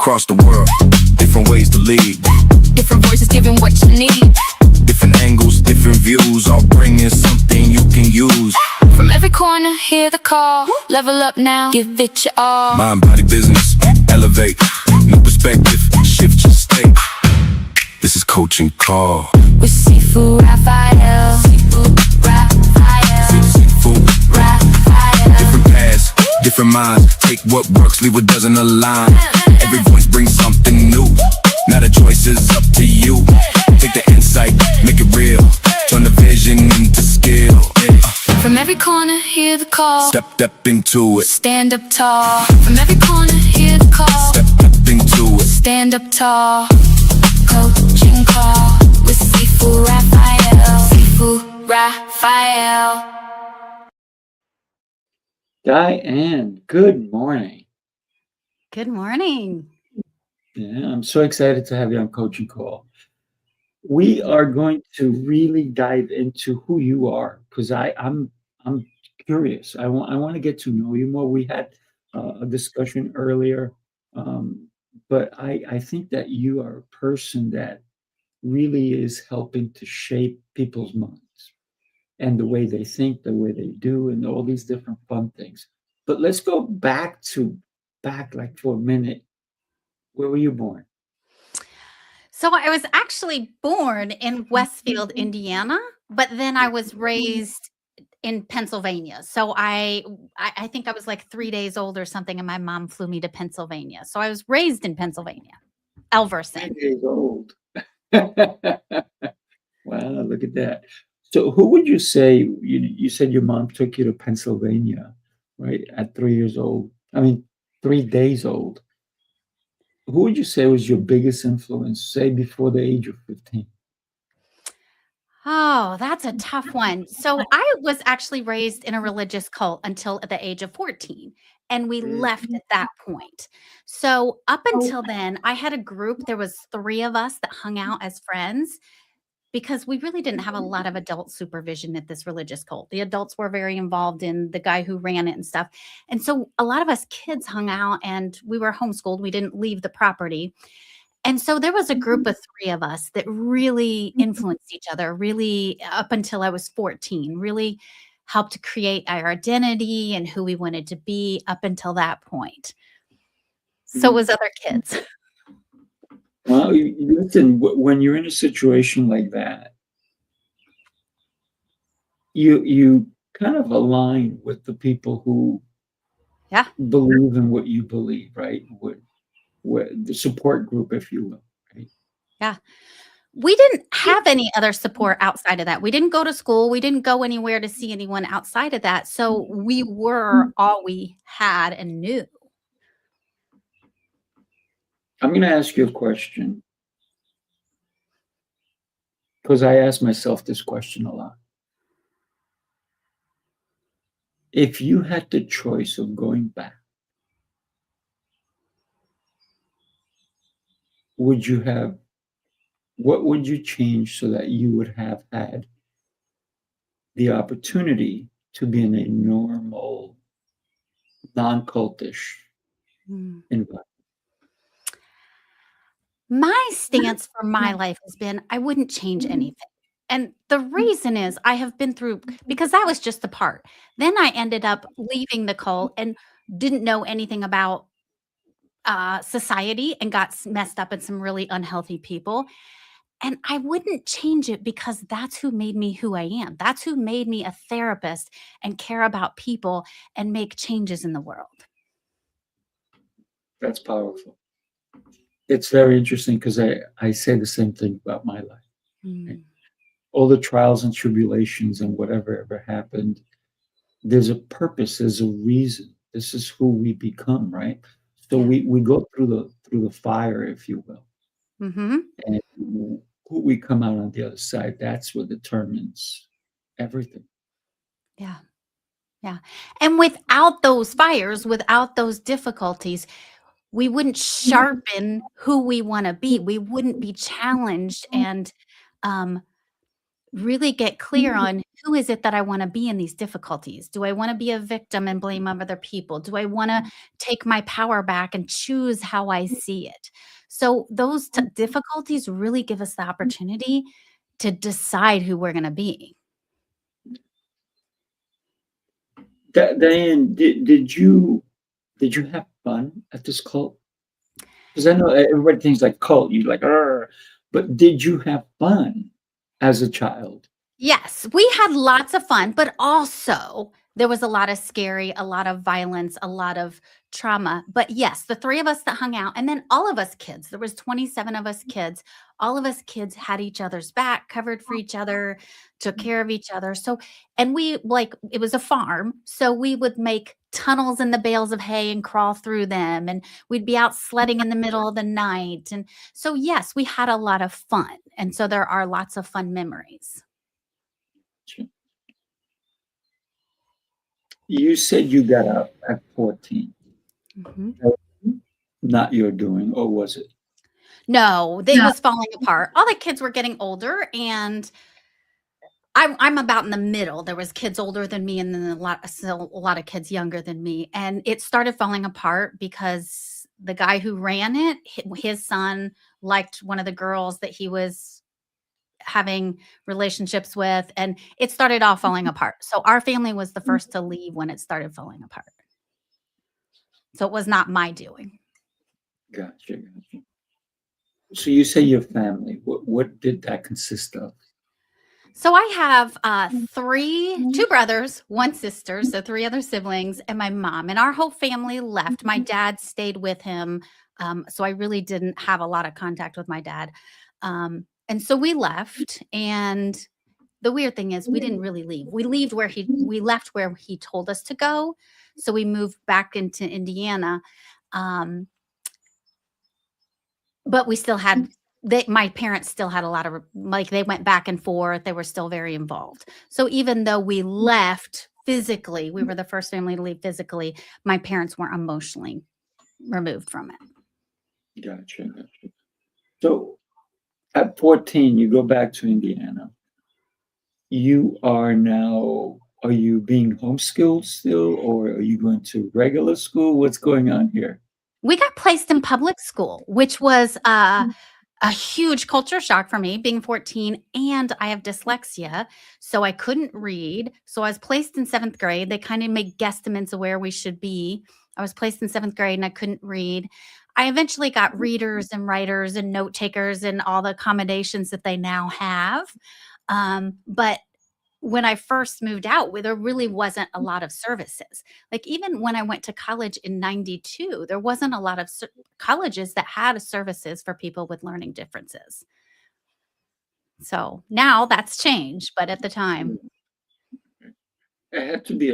across the world, different ways to lead, Different voices giving what you need. different angles, different views, all bringing something you can use. From every corner, hear the call. Level up now, give it your all. Mind, body, business, elevate, new perspective, shift your state. This is coaching call. With Sifu Rafael. Sifu Rafael. Sifu. Rafael. Different paths, different minds. Take what works, leave what doesn't align. Every voice brings something new. Now the choice is up to you. Take the insight, make it real. Turn the vision into skill. From every corner, hear the call. Step into it. Stand up tall. From every corner, hear the call. Step into it. Stand up tall. Coaching call with Sifu Rafael. Sifu Rafael. Diane, good morning. Good morning. Yeah, I'm so excited to have you on Coaching Call. We are going to really dive into who you are because I'm curious. I want to get to know you more. We had a discussion earlier, but I think that you are a person that really is helping to shape people's minds and the way they think, the way they do, and all these different fun things. But let's go back like for a minute. Where were you born? So I was actually born in Westfield, Indiana, but then I was raised in Pennsylvania. So I think I was like 3 days old or something, and my mom flew me to Pennsylvania. So I was raised in Pennsylvania, 3 Elverson. days old. Wow, look at that. So who would you say, you said your mom took you to Pennsylvania, right, at 3 years old? I mean, 3 days old. Who would you say was your biggest influence, say before the age of 15? Oh, that's a tough one. So I was actually raised in a religious cult until the age of 14, and we left at that point. So up until then, I had a group. There was 3 of us that hung out as friends because we really didn't have a lot of adult supervision at this religious cult. The adults were very involved in the guy who ran it and stuff. And so a lot of us kids hung out and we were homeschooled. We didn't leave the property. And so there was a group of 3 of us that really influenced each other, really up until I was 14, really helped to create our identity and who we wanted to be up until that point. So it was other kids. Well, listen, when you're in a situation like that, you kind of align with the people who Yeah. believe in what you believe, right? With the support group, if you will, right? Yeah. We didn't have any other support outside of that. We didn't go to school. We didn't go anywhere to see anyone outside of that. So we were all we had and knew. I'm going to ask you a question because I ask myself this question a lot. If you had the choice of going back, what would you change so that you would have had the opportunity to be in a normal, non-cultish environment? My stance for my life has been I wouldn't change anything. And the reason is I have been through, because that was just the part. Then I ended up leaving the cult and didn't know anything about society and got messed up with some really unhealthy people. And I wouldn't change it because that's who made me who I am. That's who made me a therapist and care about people and make changes in the world. That's powerful. It's very interesting because I say the same thing about my life. Right? All the trials and tribulations and whatever ever happened, there's a purpose, there's a reason. This is who we become, right? So we go through the fire, if you will. And who we come out on the other side, that's what determines everything. Yeah. Yeah. And without those fires, without those difficulties, we wouldn't sharpen who we want to be. We wouldn't be challenged and really get clear on who is it that I want to be in these difficulties. Do I want to be a victim and blame other people? Do I want to take my power back and choose how I see it? So those difficulties really give us the opportunity to decide who we're going to be. Diane, did you have fun at this cult? Because I know everybody thinks like cult, you like, "Arr," but did you have fun as a child? Yes, we had lots of fun, but also there was a lot of scary, a lot of violence, a lot of trauma. But yes, the three of us that hung out, and then all of us kids, there was 27 of us kids. All of us kids had each other's back, covered for each other, took care of each other. So, and we like it was a farm, so we would make tunnels in the bales of hay and crawl through them, and we'd be out sledding in the middle of the night. And so, yes, we had a lot of fun. And so there are lots of fun memories. You said you got up at 14. Mhm. Not your doing, or was it? No, it was falling apart. All the kids were getting older, and I'm about in the middle. There was kids older than me, and then still a lot of kids younger than me, and it started falling apart because the guy who ran it, his son liked one of the girls that he was having relationships with, and it started all falling apart. So our family was the first to leave when it started falling apart. So it was not my doing. Gotcha. So you say your family. What did that consist of? So I have two brothers, one sister, so three other siblings, and my mom. And our whole family left. My dad stayed with him. So I really didn't have a lot of contact with my dad. And so we left. And the weird thing is we didn't really leave. We left where he told us to go. So we moved back into Indiana. But we still had my parents still had a lot of like they went back and forth. They were still very involved. So even though we left physically, we were the first family to leave physically, my parents weren't emotionally removed from it. Gotcha. So at 14, you go back to Indiana. Are you being homeschooled still, or are you going to regular school? What's going on here? We got placed in public school, which was a huge culture shock for me being 14, and I have dyslexia, so I couldn't read. So I was placed in 7th grade. They kind of made guesstimates of where we should be. I was placed in 7th grade and I couldn't read. I eventually got readers and writers and note takers and all the accommodations that they now have. But when I first moved out, where there really wasn't a lot of services. Like even when I went to college in 92, there wasn't a lot of colleges that had services for people with learning differences. So now that's changed, but at the time, It had to be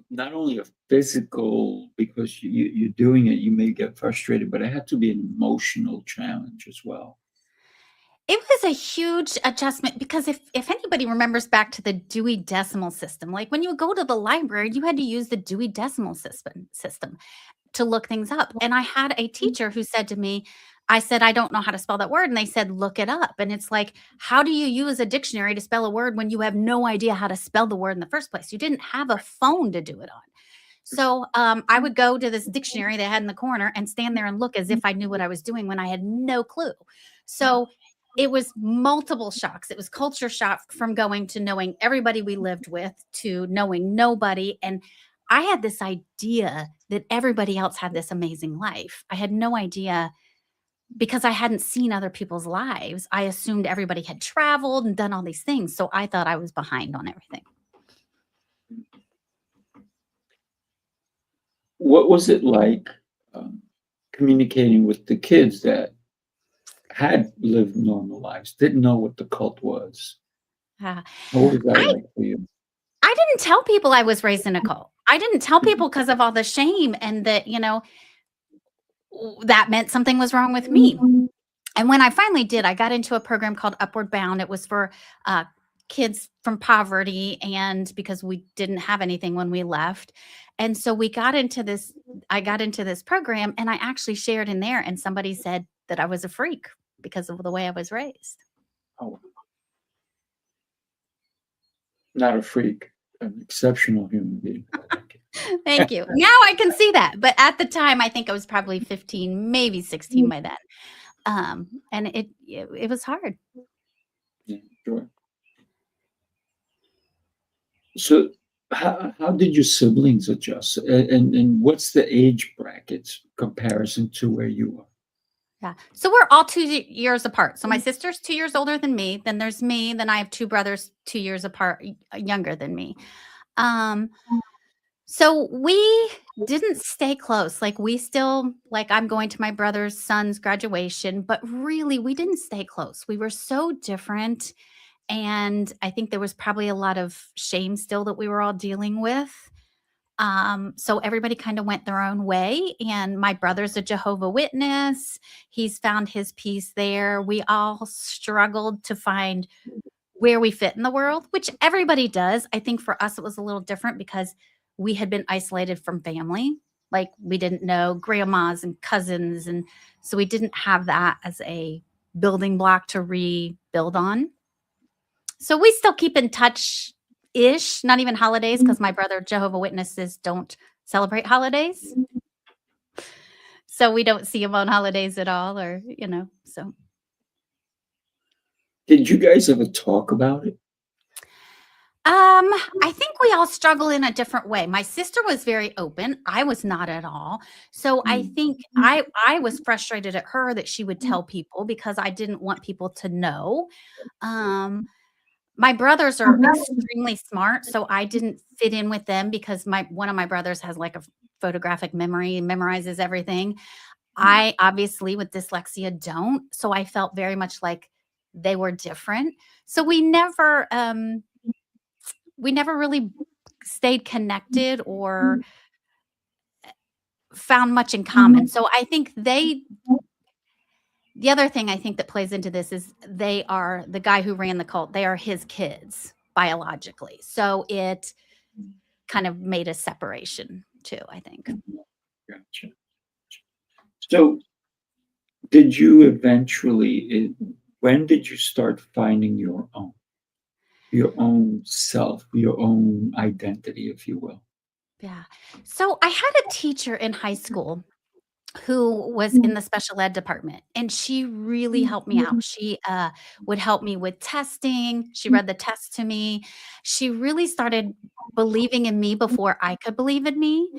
not only a physical, because you're doing it, you may get frustrated, but it had to be an emotional challenge as well. it was a huge adjustment because if anybody remembers back to the Dewey Decimal System, like when you would go to the library, you had to use the Dewey Decimal System to look things up. And I had a teacher who said to me, I said, I don't know how to spell that word. And they said, look it up. And it's like, how do you use a dictionary to spell a word when you have no idea how to spell the word in the first place? You didn't have a phone to do it on. So I would go to this dictionary they had in the corner and stand there and look as if I knew what I was doing when I had no clue. So it was multiple shocks. It was culture shock from going to knowing everybody we lived with to knowing nobody. And I had this idea that everybody else had this amazing life. I had no idea because I hadn't seen other people's lives. I assumed everybody had traveled and done all these things. So I thought I was behind on everything. What was it like communicating with the kids that had lived normal lives, didn't know what the cult was? Uh, What was that I like for you? I didn't tell people I was raised in a cult. I didn't tell people because of all the shame and that, that meant something was wrong with me. And when I finally did, I got into a program called Upward Bound. It was for kids from poverty and because we didn't have anything when we left. And so I got into this program and I actually shared in there and somebody said that I was a freak because of the way I was raised. Oh, Not a freak, an exceptional human being. I like it. Thank you. Now I can see that. But at the time, I think I was probably 15, maybe 16 by then. And it was hard. Yeah, sure. So how did your siblings adjust? And what's the age brackets comparison to where you are? Yeah. So we're all 2 years apart. So my sister's 2 years older than me. Then there's me. Then I have two brothers 2 years apart, younger than me. Um, so we didn't stay close. Like we still, like I'm going to my brother's son's graduation, but really we didn't stay close. We were so different. And I think there was probably a lot of shame still that we were all dealing with. So everybody kind of went their own way. And my brother's a Jehovah Witness. He's found his peace there. We all struggled to find where we fit in the world, which everybody does. I think for us, it was a little different because we had been isolated from family. Like we didn't know grandmas and cousins. And so we didn't have that as a building block to rebuild on. So we still keep in touch ish, not even holidays, because my brother Jehovah Witnesses don't celebrate holidays. So we don't see him on holidays at all, or, so. Did you guys ever talk about it? I think we all struggle in a different way. My sister was very open. I was not at all. So I think I was frustrated at her that she would tell people because I didn't want people to know. My brothers are extremely smart, so I didn't fit in with them because one of my brothers has like a photographic memory and memorizes everything. I obviously with dyslexia don't, so I felt very much like they were different. So we never really stayed connected or found much in common. So I think the other thing I think that plays into this is they are the guy who ran the cult. They are his kids biologically. So it kind of made a separation too, I think. Gotcha. So did you eventually, when did you start finding your own self, your own identity, if you will? Yeah. So I had a teacher in high school who was in the special ed department, and she really helped me out. She would help me with testing. She read the tests to me. She really started believing in me before I could believe in me.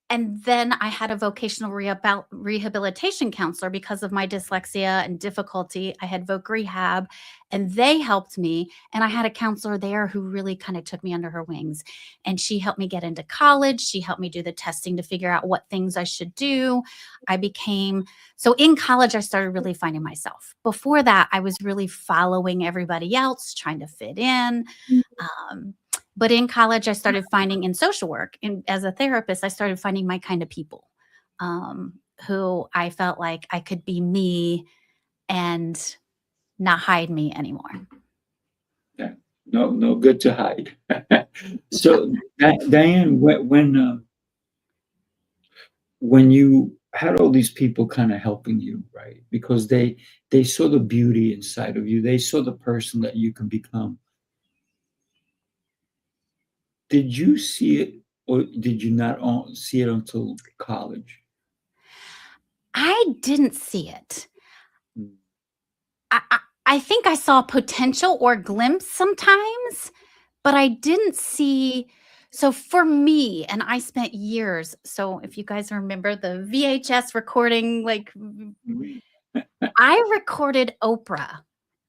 And then I had a vocational rehabilitation counselor because of my dyslexia and difficulty. I had voc rehab and they helped me. And I had a counselor there who really kind of took me under her wings. And she helped me get into college. She helped me do the testing to figure out what things I should do. So in college, I started really finding myself. Before that, I was really following everybody else, trying to fit in. But in college, I started finding in social work and as a therapist, I started finding my kind of people who I felt like I could be me and not hide me anymore. Yeah, no good to hide. So Diane, when you had all these people kind of helping you, right? Because they saw the beauty inside of you. They saw the person that you can become. Did you see it or did you not see it until college? I didn't see it. Mm. I think I saw potential or glimpse sometimes, but I didn't see. So for me, and I spent years. So if you guys remember the VHS recording, like I recorded Oprah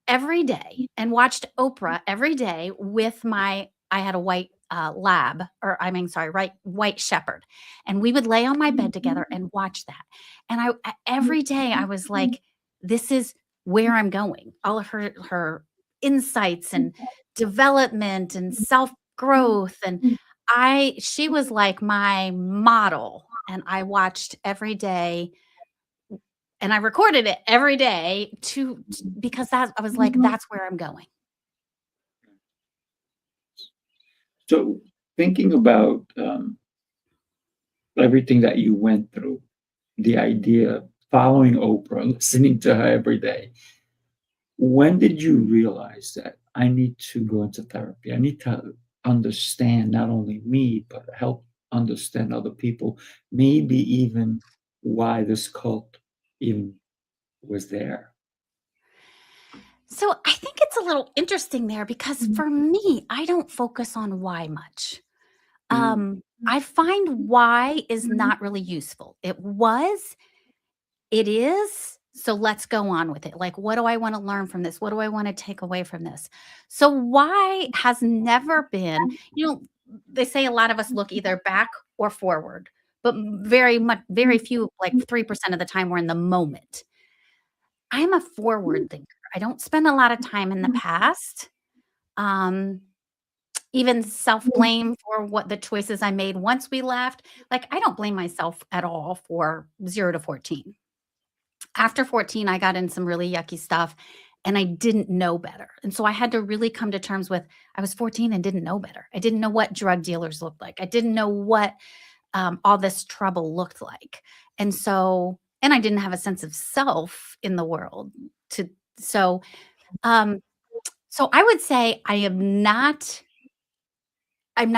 every day and watched Oprah every day with I had a white white shepherd. And we would lay on my bed together and watch that. And every day I was like, this is where I'm going. All of her insights and development and self-growth. And she was like my model. And I watched every day and I recorded it every day because I was like, that's where I'm going. So thinking about everything that you went through, the idea, following Oprah, listening to her every day, when did you realize that I need to go into therapy? I need to understand not only me, but help understand other people, maybe even why this cult even was there. So I think it's a little interesting there because for me, I don't focus on why much. I find why is not really useful. It is. So let's go on with it. Like, what do I want to learn from this? What do I want to take away from this? So, why has never been, they say a lot of us look either back or forward, but very few, like 3% of the time, we're in the moment. I'm a forward thinker. I don't spend a lot of time in the past. Um, Even self-blame for what the choices I made once we left. Like, I don't blame myself at all for 0 to 14. After 14, I got in some really yucky stuff and I didn't know better. And so I had to really come to terms with I was 14 and didn't know better. I didn't know what drug dealers looked like. I didn't know what all this trouble looked like. And so, and I didn't have a sense of self in the world to, so, um, so I would say I'm not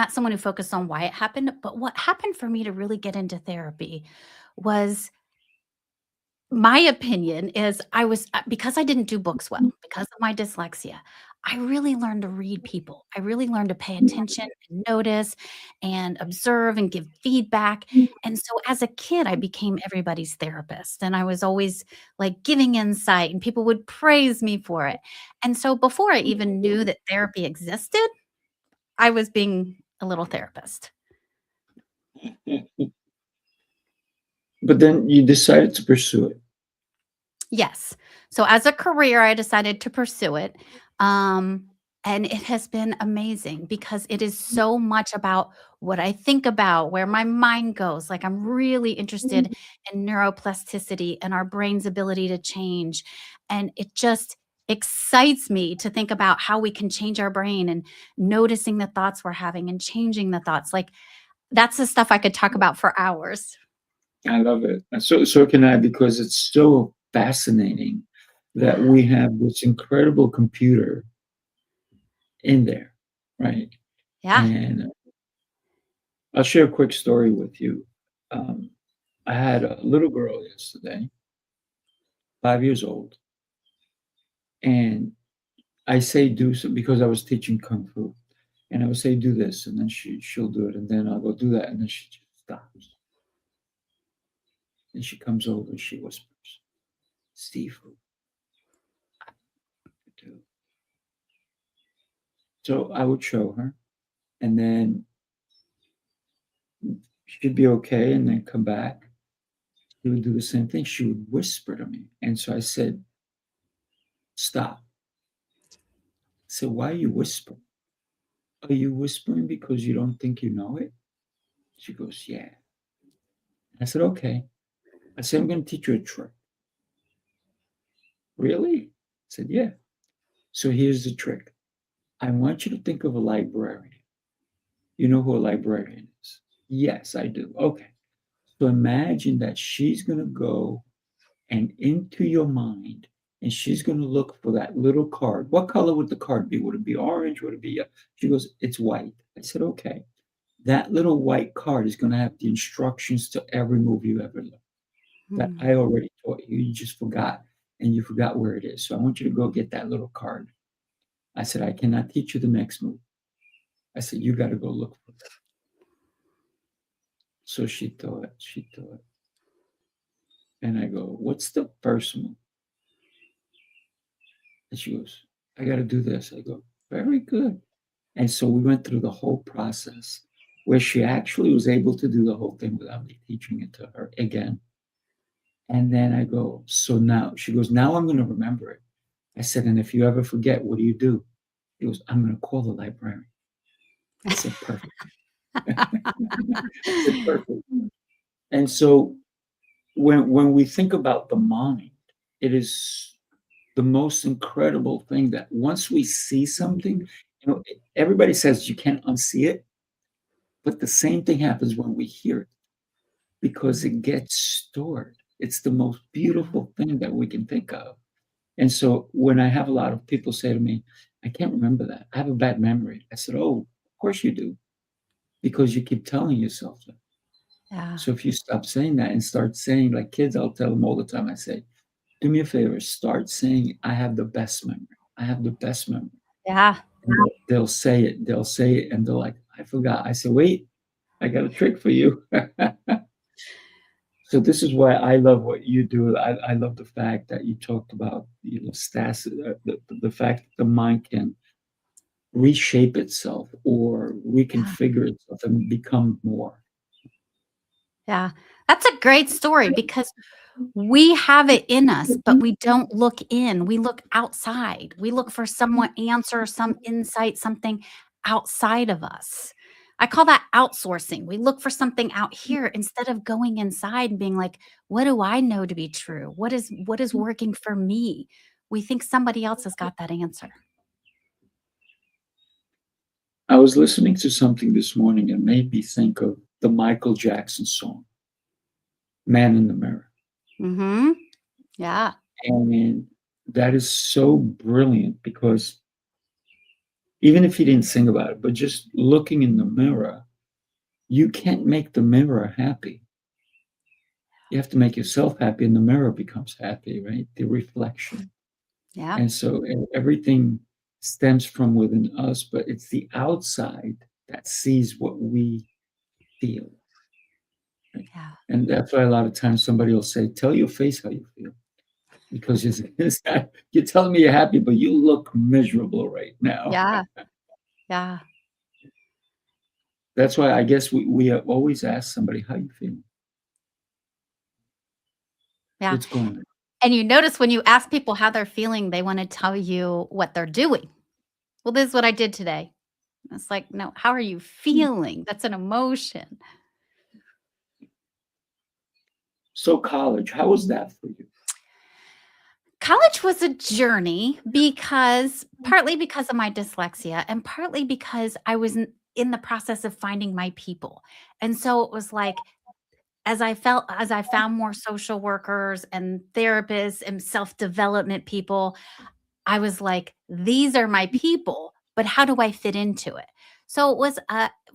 someone who focused on why it happened, but what happened for me to really get into therapy was my opinion is because I didn't do books well, because of my dyslexia, I really learned to read people. I really learned to pay attention and notice and observe and give feedback. And so as a kid, I became everybody's therapist and I was always like giving insight and people would praise me for it. And so before I even knew that therapy existed, I was being a little therapist. But then you decided to pursue it. Yes. So as a career, I decided to pursue it. And it has been amazing because it is so much about what I think about, where my mind goes. Like I'm really interested in neuroplasticity and our brain's ability to change. And it just excites me to think about how we can change our brain and noticing the thoughts we're having and changing the thoughts. Like that's the stuff I could talk about for hours. I love it. And so can I, because it's so fascinating that we have this incredible computer in there, right? Yeah. And I'll share a quick story with you. I had a little girl yesterday, 5 years old, and I say do so because I was teaching kung fu, and I would say do this, and then she'll do it, and then I'll go do that, and then she just stops, and she comes over and she whispers, "Sifu." So I would show her, and then she'd be okay, and then come back. She would do the same thing. She would whisper to me, and so I said, "Stop." I said, "Why are you whispering? Are you whispering because you don't think you know it?" She goes, "Yeah." I said, "Okay." I said, "I'm going to teach you a trick." "Really?" I said, "Yeah." So here's the trick. I want you to think of a librarian. You know who a librarian is? Yes, I do. Okay. So imagine that she's going to go and into your mind, and she's going to look for that little card. What color would the card be? Would it be orange? Would it be? She goes, "It's white." I said, "Okay." That little white card is going to have the instructions to every move you ever learned that I already taught you. You just forgot, and you forgot where it is. So I want you to go get that little card. I said, "I cannot teach you the next move." I said, "You got to go look for it." So she thought, and I go, "What's the first move?" And she goes, "I got to do this." I go, "Very good." And so we went through the whole process where she actually was able to do the whole thing without me teaching it to her again. And then I go, "So now," she goes, "Now I'm going to remember it." I said, "And if you ever forget, what do you do?" He goes, "I'm going to call the librarian." I said, "Perfect." I said, "Perfect." And so when we think about the mind, it is the most incredible thing that once we see something, everybody says you can't unsee it, but the same thing happens when we hear it because it gets stored. It's the most beautiful thing that we can think of. And so when I have a lot of people say to me, "I can't remember that. I have a bad memory." I said, "Oh, course you do, because you keep telling yourself that. Yeah. So if you stop saying that and start saying, like kids, I'll tell them all the time, I say, do me a favor, start saying, I have the best memory. I have the best memory. Yeah. And they'll say it. They'll say it. And they're like, I forgot. I say, wait, I got a trick for you. So this is why I love what you do. I love the fact that you talked about, stasis, the fact that the mind can reshape itself or Yeah. reconfigure itself and become more. Yeah. That's a great story because we have it in us, but we don't look in. We look outside. We look for someone answer, some insight, something outside of us. I call that outsourcing. We look for something out here instead of going inside and being like, what do I know to be true? What is working for me? We think somebody else has got that answer. I was listening to something this morning and made me think of the Michael Jackson song, Man in the Mirror. Mm-hmm. Yeah. And that is so brilliant because even if he didn't sing about it, but just looking in the mirror, you can't make the mirror happy. You have to make yourself happy, and the mirror becomes happy, right? The reflection. Yeah. And so everything stems from within us, but it's the outside that sees what we feel. Right? Yeah. And that's why a lot of times somebody will say, tell your face how you feel. Because you're telling me you're happy, but you look miserable right now. Yeah. Yeah. That's why I guess we always ask somebody, how you feeling? Yeah. What's going on? And you notice when you ask people how they're feeling, they want to tell you what they're doing. Well, this is what I did today. It's like, no, how are you feeling? That's an emotion. So college, how was that for you? College was a journey because partly because of my dyslexia and partly because I was in the process of finding my people. And so it was like, as I found more social workers and therapists and self-development people, I was like, these are my people, but how do I fit into it? So it was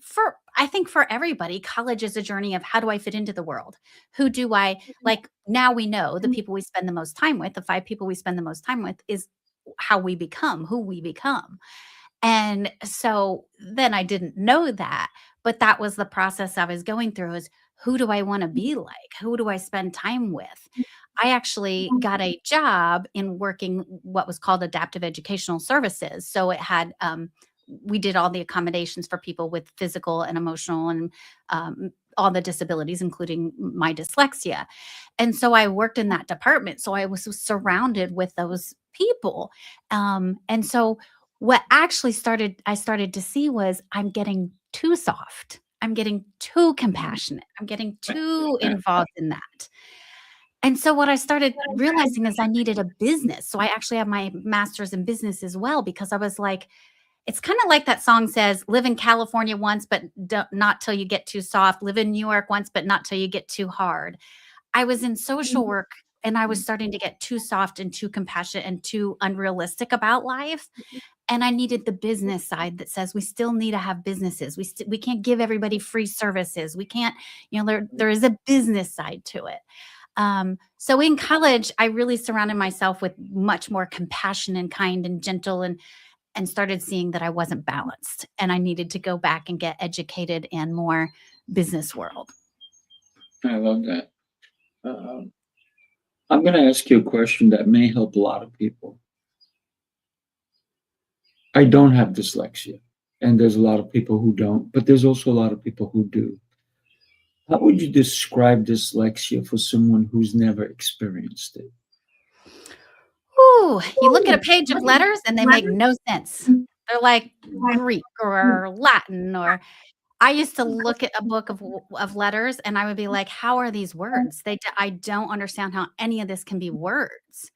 for I think for everybody, college is a journey of how do I fit into the world? Who do I like now we know the people we spend the most time with, the 5 people we spend the most time with is how we become, who we become. And so then I didn't know that, but that was the process I was going through is who do I want to be like? Who do I spend time with? I actually got a job in working what was called adaptive educational services. So it had we did all the accommodations for people with physical and emotional and all the disabilities, including my dyslexia. And so I worked in that department. So I was surrounded with those people. And so what actually I started to see was I'm getting too soft. I'm getting too compassionate. I'm getting too involved in that. And so what I started realizing is I needed a business. So I actually have my master's in business as well because I was like, it's kind of like that song says, live in California once, but not till you get too soft. Live in New York once, but not till you get too hard. I was in social work and I was starting to get too soft and too compassionate and too unrealistic about life. And I needed the business side that says we still need to have businesses. We can't give everybody free services. We can't, there is a business side to it. So in college, I really surrounded myself with much more compassion and kind and gentle and started seeing that I wasn't balanced and I needed to go back and get educated and more business world. I love that. I'm going to ask you a question that may help a lot of people. I don't have dyslexia, and there's a lot of people who don't, but there's also a lot of people who do. How would you describe dyslexia for someone who's never experienced it? Ooh, you look at a page of letters and they make no sense. They're like Greek or Latin or I used to look at a book of letters and I would be like, how are these words? I don't understand how any of this can be words.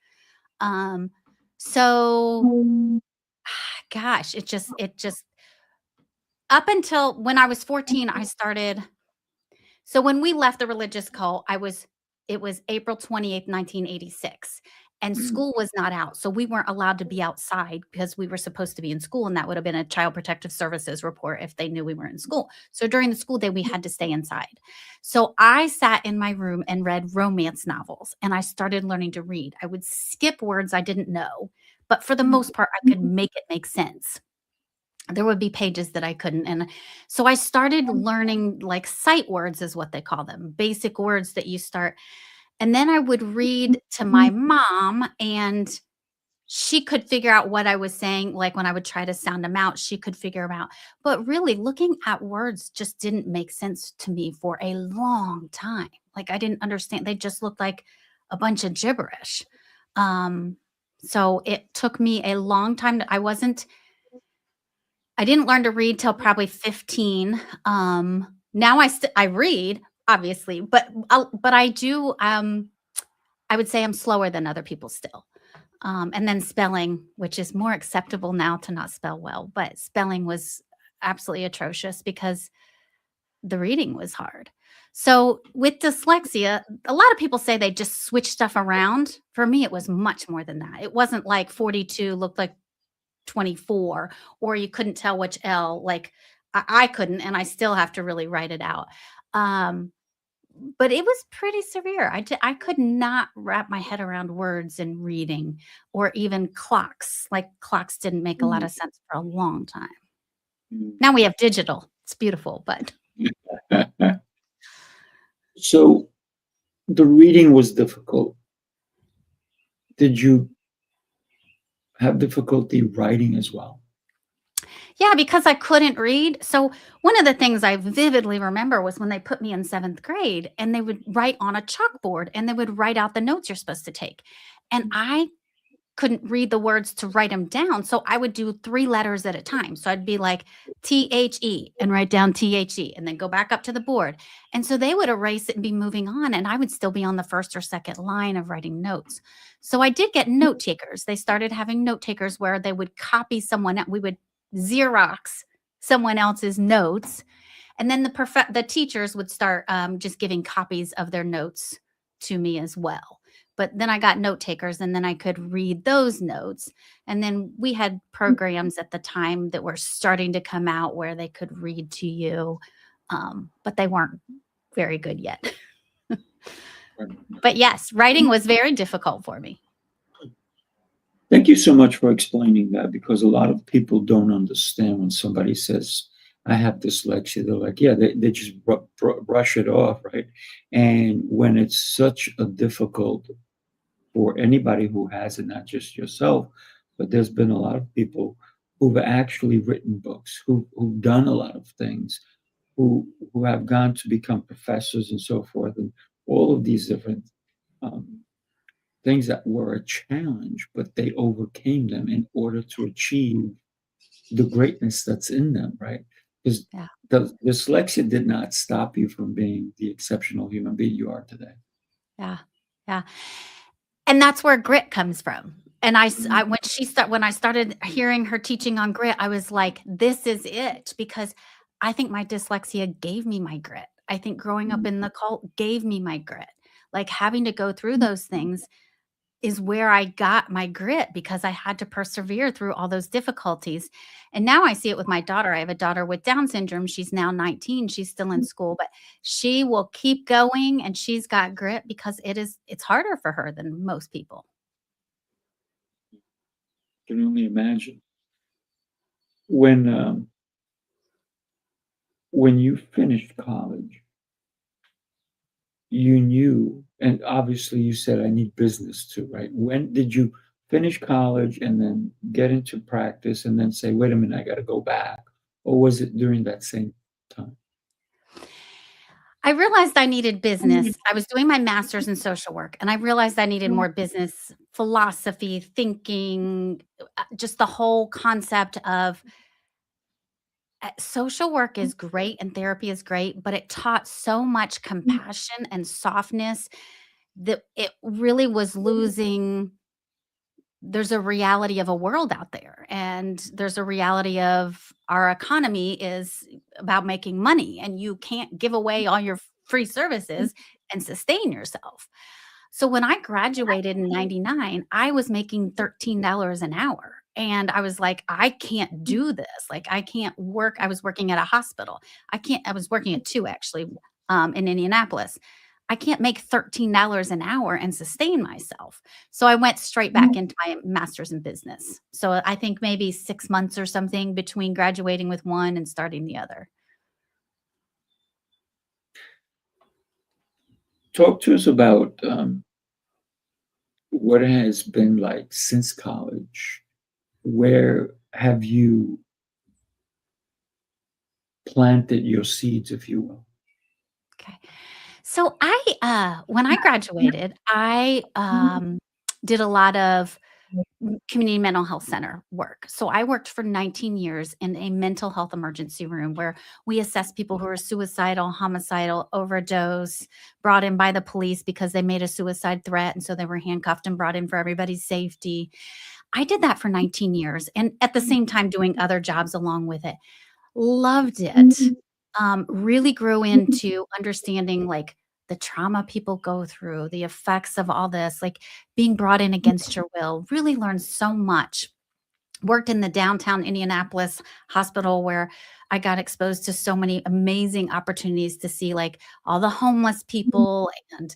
So gosh, it just up until when I was 14, I started. So when we left the religious cult, it was April 28th, 1986. and school was not out. So we weren't allowed to be outside because we were supposed to be in school. And that would have been a Child Protective Services report if they knew we weren't in school. So during the school day, we had to stay inside. So I sat in my room and read romance novels, and I started learning to read. I would skip words I didn't know, but for the most part, I could make it make sense. There would be pages that I couldn't. And so I started learning like sight words is what they call them, basic words that you start. And then I would read to my mom, and she could figure out what I was saying. Like when I would try to sound them out, she could figure them out. But really, looking at words just didn't make sense to me for a long time. Like I didn't understand. They just looked like a bunch of gibberish. So it took me a long time. I didn't learn to read till probably 15. Now I read, obviously, but I do. I would say I'm slower than other people still. And then spelling, which is more acceptable now to not spell well, but spelling was absolutely atrocious because the reading was hard. So with dyslexia, a lot of people say they just switch stuff around. For me, it was much more than that. It wasn't like 42 looked like 24, or you couldn't tell which L. Like I couldn't, and I still have to really write it out. But it was pretty severe. I could not wrap my head around words and reading, or even clocks. Like clocks didn't make a lot of sense for a long time. Now we have digital. It's beautiful, but So the reading was difficult. Did you have difficulty writing as well? yeah, because I couldn't read. So one of the things I vividly remember was when they put me in 7th grade, and they would write on a chalkboard, and they would write out the notes you're supposed to take. And I couldn't read the words to write them down. So I would do 3 letters at a time. So I'd be like THE and write down THE and then go back up to the board. And so they would erase it and be moving on. And I would still be on the first or second line of writing notes. So I did get note takers. They started having note takers where they would copy someone. We would Xerox someone else's notes. And then the teachers would start just giving copies of their notes to me as well. But then I got note takers, and then I could read those notes. And then we had programs at the time that were starting to come out where they could read to you, but they weren't very good yet. But yes, writing was very difficult for me. Thank you so much for explaining that, because a lot of people don't understand when somebody says, I have dyslexia. They're like, yeah, they just brush it off, right? And when it's such a difficult for anybody who has it, not just yourself, but there's been a lot of people who've actually written books, who've done a lot of things, who have gone to become professors and so forth, and all of these different things that were a challenge, but they overcame them in order to achieve the greatness that's in them, right? Because the dyslexia did not stop you from being the exceptional human being you are today. Yeah. Yeah. And that's where grit comes from. And when I started hearing her teaching on grit, I was like, this is it, because I think my dyslexia gave me my grit. I think growing up in the cult gave me my grit. Like having to go through those things is where I got my grit, because I had to persevere through all those difficulties. And now I see it with my daughter. I have a daughter with Down syndrome. She's now 19. She's still in school, but she will keep going, and she's got grit because it's harder for her than most people. I can only imagine. When you finished college, you knew, and obviously you said, I need business too, right? When did you finish college and then get into practice and then say, wait a minute, I got to go back? Or was it during that same time? I realized I needed business. I was doing my master's in social work, and I realized I needed more business philosophy, thinking, just the whole concept of social work is great and therapy is great, but it taught so much compassion and softness that it really was losing. There's a reality of a world out there, and there's a reality of our economy is about making money, and you can't give away all your free services and sustain yourself. So when I graduated in 99, I was making $13 an hour. And I was like, I can't do this. Like, I can't work. I was working at a hospital. I was working at two actually, in Indianapolis. I can't make $13 an hour and sustain myself. So I went straight back into my master's in business. So I think maybe 6 months or something between graduating with one and starting the other. Talk to us about what it has been like since college. Where have you planted your seeds, if you will? Okay. So when I graduated, I did a lot of community mental health center work. So I worked for 19 years in a mental health emergency room where we assess people who are suicidal, homicidal, overdose, brought in by the police because they made a suicide threat. And so they were handcuffed and brought in for everybody's safety. I did that for 19 years and at the same time doing other jobs along with it. Loved it. Really grew into understanding like the trauma people go through, the effects of all this, like being brought in against your will. Really learned so much. Worked in the downtown Indianapolis hospital where I got exposed to so many amazing opportunities to see like all the homeless people and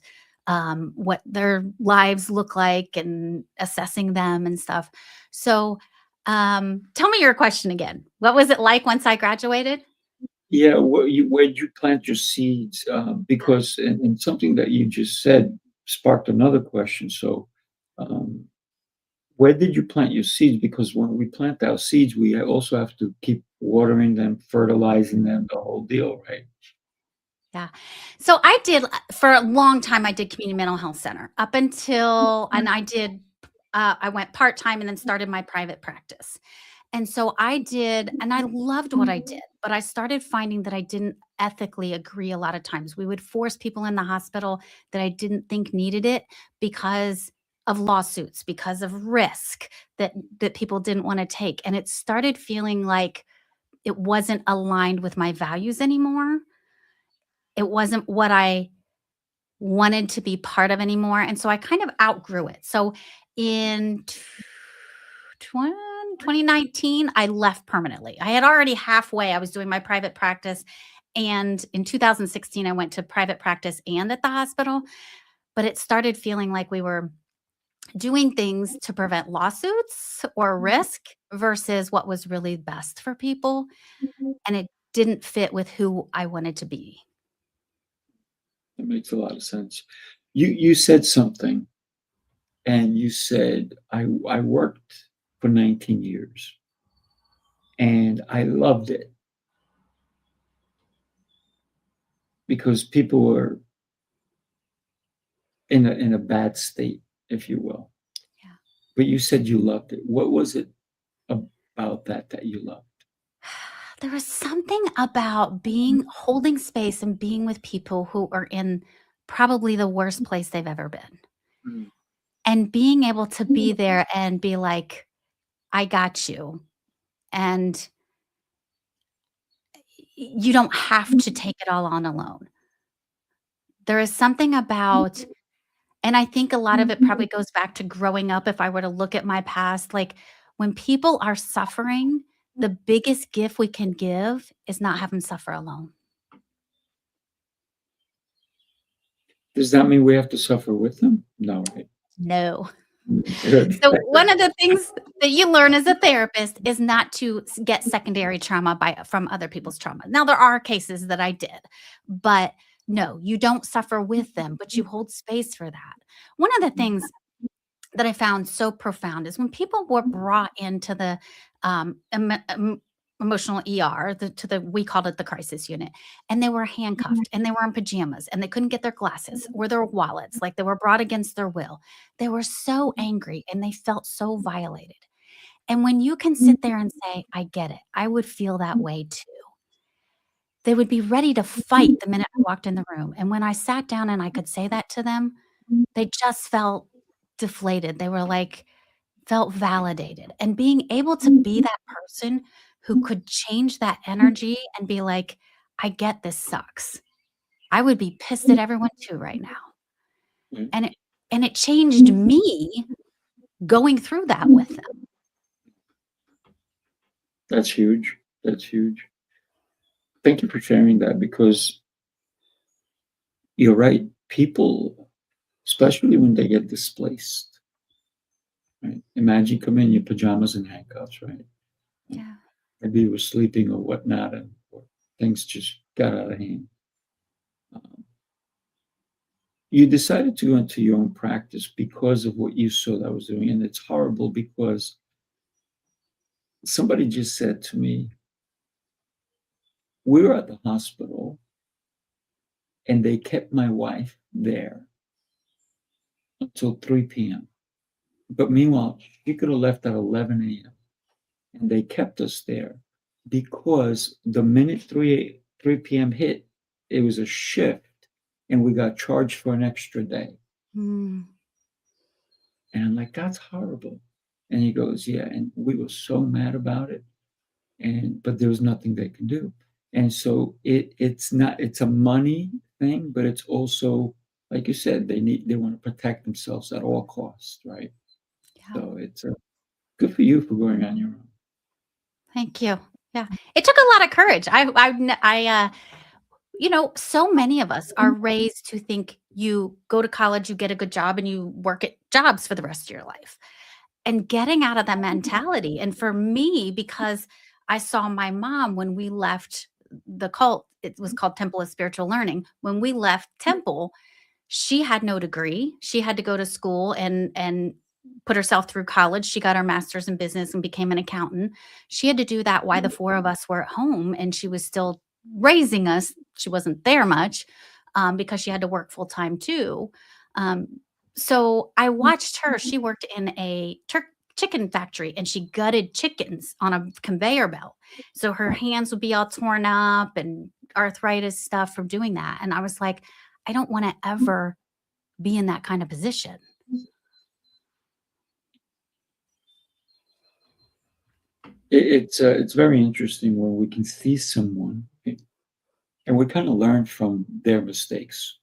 what their lives look like and assessing them and stuff. So tell me your question again. What was it like once I graduated? Yeah, where'd you plant your seeds? Because and something that you just said sparked another question. So, um, where did you plant your seeds? Because when we plant our seeds, we also have to keep watering them, fertilizing them, the whole deal, right? Yeah. So I did for a long time, I did community mental health center up until, and I went part time and then started my private practice. And so I did, and I loved what I did, but I started finding that I didn't ethically agree a lot of times. We would force people in the hospital that I didn't think needed it because of lawsuits, because of risk that people didn't want to take. And it started feeling like it wasn't aligned with my values anymore. It wasn't what I wanted to be part of anymore, and so I kind of outgrew it. So in 2019, I left permanently. I had already halfway I was doing my private practice, and in 2016, I went to private practice and at the hospital, but it started feeling like we were doing things to prevent lawsuits or risk versus what was really best for people, and it didn't fit with who I wanted to be. That makes a lot of sense. You said something, and you said I worked for 19 years, and I loved it because people were in a bad state, if you will. Yeah. But you said you loved it. What was it about that you loved? There was something about holding space and being with people who are in probably the worst place they've ever been, Mm. and being able to be there and be like, "I got you," and you don't have to take it all on alone. There is something about, and I think a lot of it probably goes back to growing up. If I were to look at my past, like, when people are suffering, the biggest gift we can give is not have them suffer alone. Does that mean we have to suffer with them? No, right? No. Good. So one of the things that you learn as a therapist is not to get secondary trauma from other people's trauma. Now, there are cases that I did, but no, you don't suffer with them, but you hold space for that. One of the things that I found so profound is when people were brought into the emotional ER, we called it the crisis unit, and they were handcuffed and they were in pajamas and they couldn't get their glasses or their wallets, like they were brought against their will. They were so angry and they felt so violated. And when you can sit there and say, I get it, I would feel that way too. They would be ready to fight the minute I walked in the room. And when I sat down and I could say that to them, they just felt deflated. They were like, felt validated. And being able to be that person who could change that energy and be like, I get this sucks. I would be pissed at everyone too right now. Mm. And And it changed me going through that with them. That's huge. That's huge. Thank you for sharing that, because you're right. People, especially when they get displaced, right? Imagine coming in your pajamas and handcuffs, right? Yeah. Maybe you were sleeping or whatnot, and things just got out of hand. Um, you decided to go into your own practice because of what you saw that I was doing. And it's horrible because somebody just said to me, we were at the hospital and they kept my wife there until 3 p.m. But meanwhile, she could have left at 11 a.m. And they kept us there because the minute 3 p.m. hit, it was a shift and we got charged for an extra day. Mm. And I'm like, that's horrible. And he goes, yeah. And we were so mad about it. But there was nothing they can do. And so it's a money thing, but it's also, like you said, they want to protect themselves at all costs, right? Yeah. So it's good for you for going on your own. Thank you. Yeah. It took a lot of courage. So many of us are raised to think you go to college, you get a good job, and you work at jobs for the rest of your life. And getting out of that mentality. And for me, because I saw my mom when we left the cult, it was called Temple of Spiritual Learning. When we left Temple, she had no degree. She had to go to school and put herself through college. She got her master's in business and became an accountant. She had to do that while the four of us were at home, and she was still raising us. She wasn't there much because she had to work full time too. Um, so I watched her. She worked in a chicken factory and she gutted chickens on a conveyor belt. So her hands would be all torn up and arthritis stuff from doing that. And I was like, I don't want to ever be in that kind of position. It's very interesting when we can see someone and we kind of learn from their mistakes,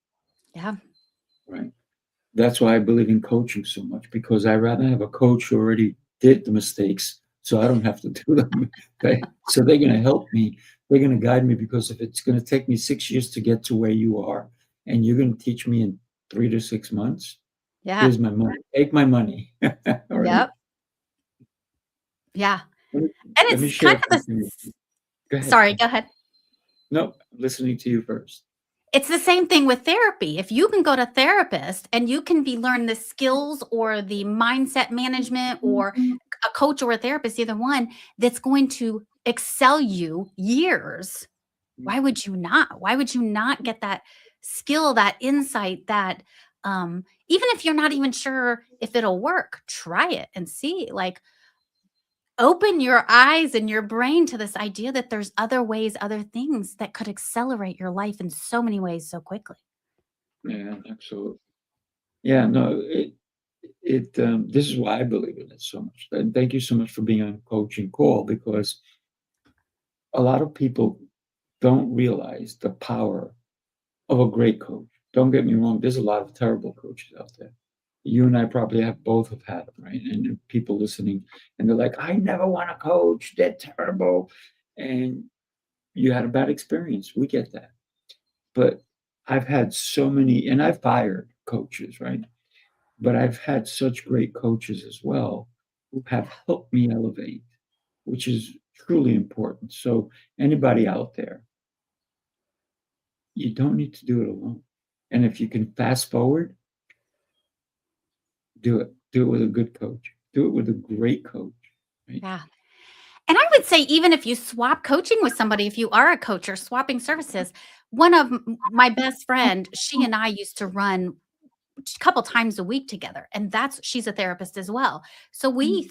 Yeah. right? That's why I believe in coaching so much, because I rather have a coach who already did the mistakes so I don't have to do them. Okay. So they're going to help me. They're going to guide me, because if it's going to take me 6 years to get to where you are and you're going to teach me in 3 to 6 months, Yeah. here's my money. Take my money. All right. Yep. Yeah. Let me, And let me it's share kind of something with you. Go ahead. sorry, go ahead. No, I'm listening to you first. It's the same thing with therapy. If you can go to therapist and you can learn the skills or the mindset management, or a coach or a therapist, either one, that's going to excel you years, why would you not? Why would you not get that skill, that insight, that even if you're not even sure if it'll work, try it and see. Like, open your eyes and your brain to this idea that there's other ways, other things that could accelerate your life in so many ways so quickly. Yeah, absolutely. Yeah, no, this is why I believe in it so much. And thank you so much for being on Coaching Call, because a lot of people don't realize the power of a great coach. Don't get me wrong, there's a lot of terrible coaches out there. You and I probably both have had them, right? And people listening, and they're like, I never want to coach, they're terrible. And you had a bad experience. We get that. But I've had so many, and I've fired coaches, right? But I've had such great coaches as well who have helped me elevate, which is truly important. So anybody out there, you don't need to do it alone. And if you can fast forward, do it. Do it with a good coach. Do it with a great coach. Right? Yeah. And I would say, even if you swap coaching with somebody, if you are a coach or swapping services, one of my best friend, she and I used to run a couple times a week together, and she's a therapist as well. So we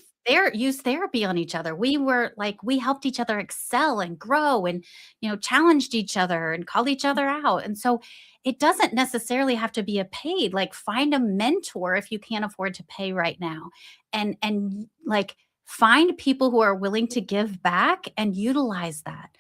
use therapy on each other. We helped each other excel and grow, and challenged each other and called each other out. And so it doesn't necessarily have to be a paid. Like, find a mentor if you can't afford to pay right now, and like, find people who are willing to give back and utilize that.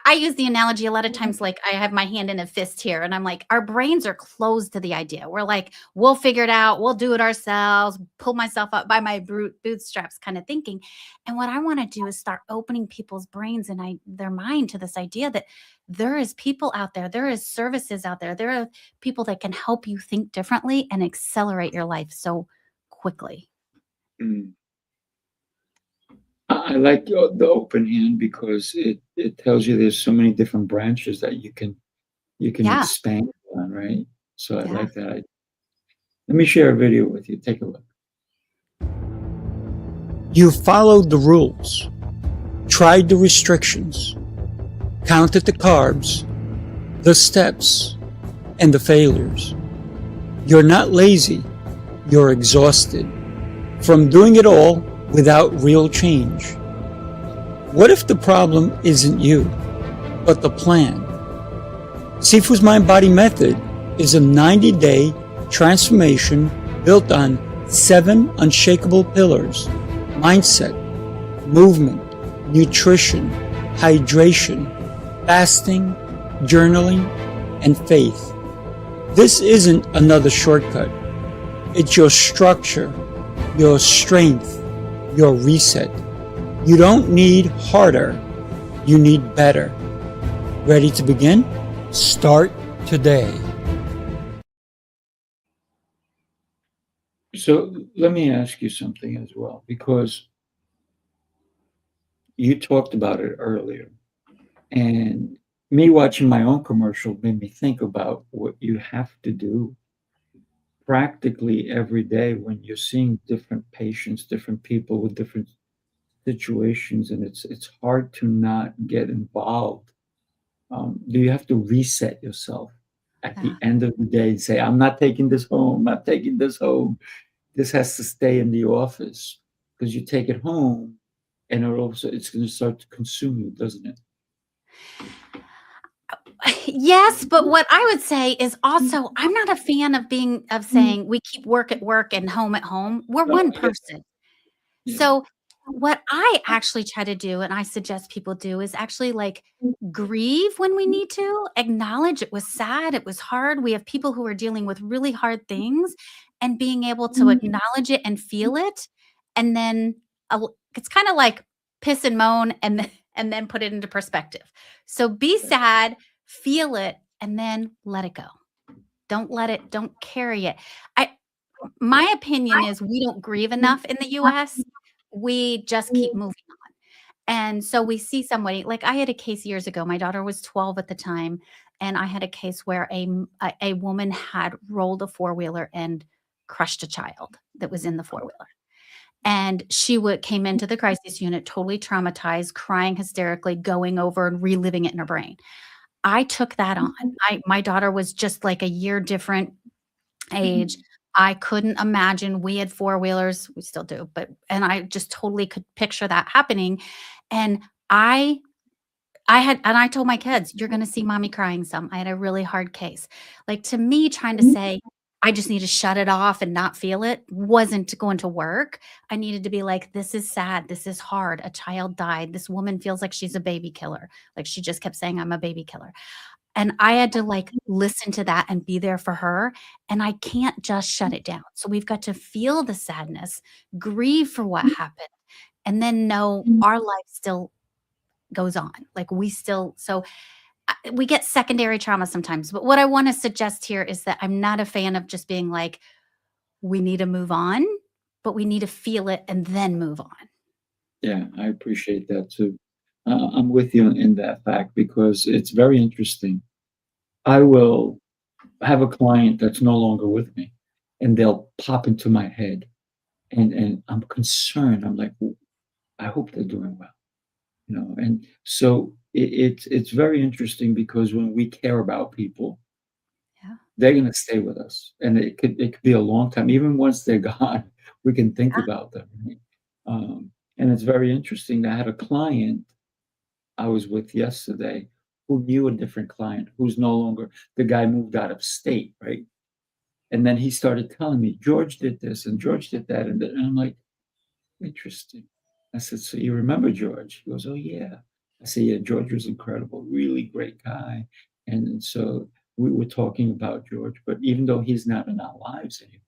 I use the analogy a lot of times, like I have my hand in a fist here, and I'm like, our brains are closed to the idea. We're like, we'll figure it out, we'll do it ourselves, pull myself up by my bootstraps kind of thinking. And what I want to do is start opening people's brains and their mind to this idea that there is people out there is services out there are people that can help you think differently and accelerate your life so quickly. Mm. I like the open hand because it tells you there's so many different branches that you can Yeah. expand on, right? So I Yeah. like that. Let me share a video with you. Take a look. You followed the rules, tried the restrictions, counted the carbs, the steps, and the failures. You're not lazy, you're exhausted from doing it all without real change. What if the problem isn't you, but the plan? Sifu's Mind-Body Method is a 90-day transformation built on 7 unshakable pillars: mindset, movement, nutrition, hydration, fasting, journaling, and faith. This isn't another shortcut. It's your structure, your strength, your reset. You don't need harder, you need better. Ready to begin? Start today. So let me ask you something as well, because you talked about it earlier, and me watching my own commercial made me think about what you have to do practically every day when you're seeing different patients, different people with different situations, and it's hard to not get involved. Do you have to reset yourself at Yeah. the end of the day and say, I'm not taking this home, I'm not taking this home. This has to stay in the office, because you take it home and it's going to start to consume you, doesn't it? Yes, but what I would say is also, I'm not a fan of saying we keep work at work and home at home. We're No, one I get person. yeah. So what I actually try to do, and I suggest people do, is actually like grieve when we need to, acknowledge it was sad, it was hard. We have people who are dealing with really hard things, and being able to acknowledge it and feel it. And then it's kind of like piss and moan and then put it into perspective. So be sad, feel it, and then let it go. Don't carry it. I My opinion is we don't grieve enough in the US. We just keep moving on. And so we see somebody, like I had a case years ago. My daughter was 12 at the time, and I had a case where a woman had rolled a four-wheeler and crushed a child that was in the four-wheeler. And she came into the crisis unit totally traumatized, crying hysterically, going over and reliving it in her brain. I took that on. My daughter was just like a year different age. I couldn't imagine. We had four-wheelers, we still do, and I just totally could picture that happening. And I told my kids, "You're gonna see mommy crying some." I had a really hard case. Like, to me, trying to say, "I just need to shut it off and not feel it," wasn't going to work. I needed to be like, "This is sad. This is hard. A child died. This woman feels like she's a baby killer." Like, she just kept saying, "I'm a baby killer." And I had to, like, listen to that and be there for her, and I can't just shut it down. So we've got to feel the sadness, grieve for what happened, and then know our life still goes on. Like, we get secondary trauma sometimes, but what I wanna suggest here is that I'm not a fan of just being like, "We need to move on," but we need to feel it and then move on. Yeah, I appreciate that too. I'm with you in that fact, because it's very interesting. I will have a client that's no longer with me, and they'll pop into my head, and I'm concerned. I'm like, "Well, I hope they're doing well," you know. And so it's very interesting, because when we care about people, Yeah. they're going to stay with us, and it could be a long time. Even once they're gone, we can think Yeah. about them. Right? And it's very interesting. I had a client I was with yesterday who knew a different client who's no longer, the guy moved out of state, right? And then he started telling me, George did this and George did that. And I'm like, interesting. I said, so you remember George? He goes, oh, yeah. I said, yeah, George was incredible, really great guy. And so we were talking about George, but even though he's not in our lives anymore,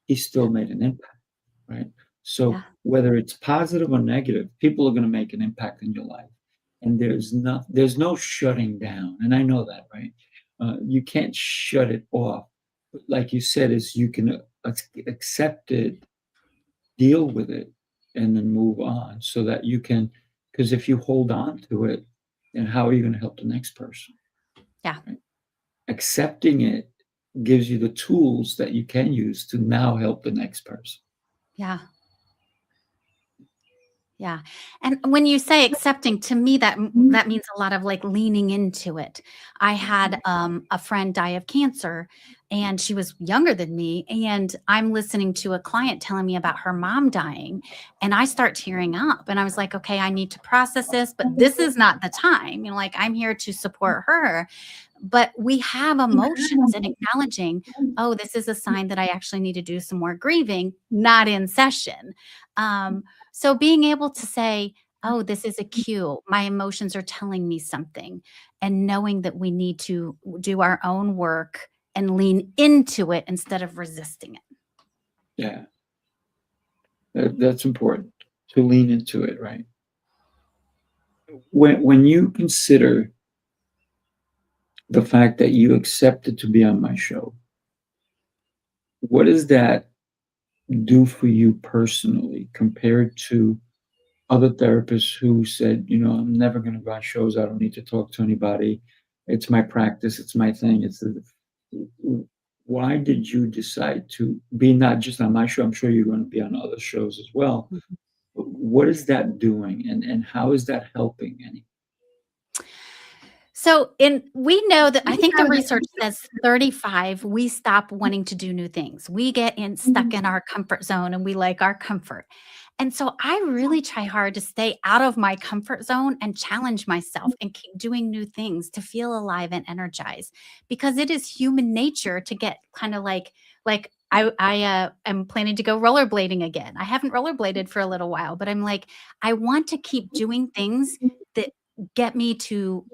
he still made an impact, right? So Yeah. whether it's positive or negative, people are going to make an impact in your life. And there's no shutting down. And I know that, right? You can't shut it off. But like you said, is you can accept it, deal with it, and then move on so that you can, because if you hold on to it, then how are you going to help the next person? Yeah. Right? Accepting it gives you the tools that you can use to now help the next person. Yeah. Yeah. And when you say accepting, to me, that means a lot of like leaning into it. I had a friend die of cancer, and she was younger than me. And I'm listening to a client telling me about her mom dying. And I start tearing up. And I was like, okay, I need to process this, but this is not the time. Like, I'm here to support her. But we have emotions, and acknowledging, oh, this is a sign that I actually need to do some more grieving, not in session. Um, so being able to say, oh, this is a cue. My emotions are telling me something. And knowing that we need to do our own work and lean into it instead of resisting it. Yeah, that's important to lean into it, right? When you consider the fact that you accepted to be on my show, what does that do for you personally compared to other therapists who said, I'm never going to go on shows. I don't need to talk to anybody. It's my practice. It's my thing. Why did you decide to be not just on my show? I'm sure you're going to be on other shows as well. Mhm. But what is that doing, and how is that helping any? So we know that, I think the research says 35, we stop wanting to do new things. We get stuck in our comfort zone, and we like our comfort. And so I really try hard to stay out of my comfort zone and challenge myself and keep doing new things to feel alive and energized, because it is human nature to get kind of like I am planning to go rollerblading again. I haven't rollerbladed for a little while, but I'm like, I want to keep doing things that get me to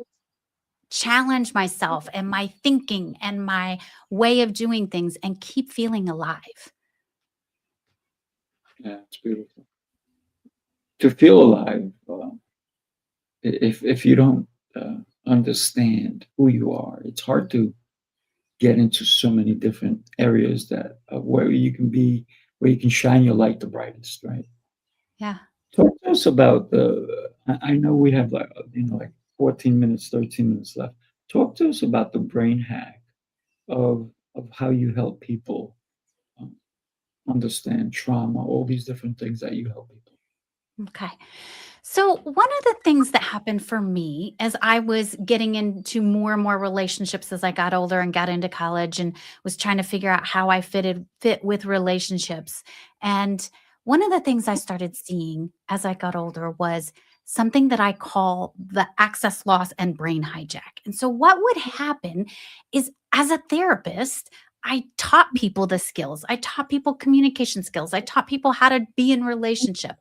challenge myself and my thinking and my way of doing things and keep feeling alive. Yeah, it's beautiful to feel alive. If you don't understand who you are, it's hard to get into so many different areas that where you can shine your light the brightest, right? Yeah. Talk to us about I know we have like 14 minutes, 13 minutes left. Talk to us about the brain hack of how you help people um, understand trauma, all these different things that you help people. Okay. So, one of the things that happened for me as I was getting into more and more relationships as I got older and got into college and was trying to figure out how I fit with relationships. And one of the things I started seeing as I got older was something that I call the access loss and brain hijack. And so, what would happen is, as a therapist, I taught people the skills. I taught people communication skills. I taught people how to be in relationship.